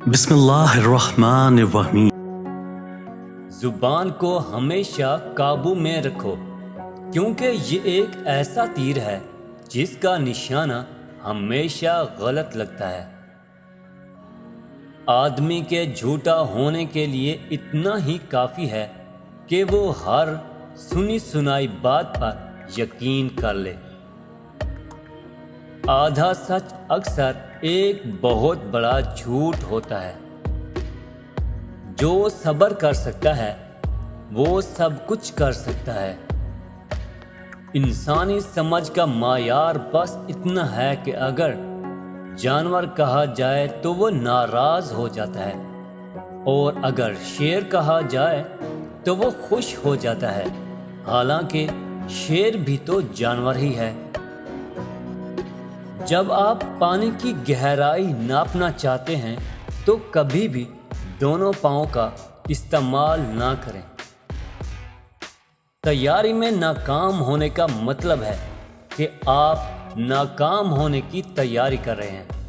بسم اللہ الرحمن الرحیم۔ زبان کو ہمیشہ قابو میں رکھو، کیونکہ یہ ایک ایسا تیر ہے جس کا نشانہ ہمیشہ غلط لگتا ہے۔ آدمی کے جھوٹا ہونے کے لیے اتنا ہی کافی ہے کہ وہ ہر سنی سنائی بات پر یقین کر لے۔ آدھا سچ اکثر ایک بہت بڑا جھوٹ ہوتا ہے۔ جو صبر کر سکتا ہے وہ سب کچھ کر سکتا ہے۔ انسانی سمجھ کا معیار بس اتنا ہے کہ اگر جانور کہا جائے تو وہ ناراض ہو جاتا ہے، اور اگر شیر کہا جائے تو وہ خوش ہو جاتا ہے، حالانکہ شیر بھی تو جانور ہی ہے۔ جب آپ پانی کی گہرائی ناپنا چاہتے ہیں تو کبھی بھی دونوں پاؤں کا استعمال نہ کریں۔ تیاری میں ناکام ہونے کا مطلب ہے کہ آپ ناکام ہونے کی تیاری کر رہے ہیں۔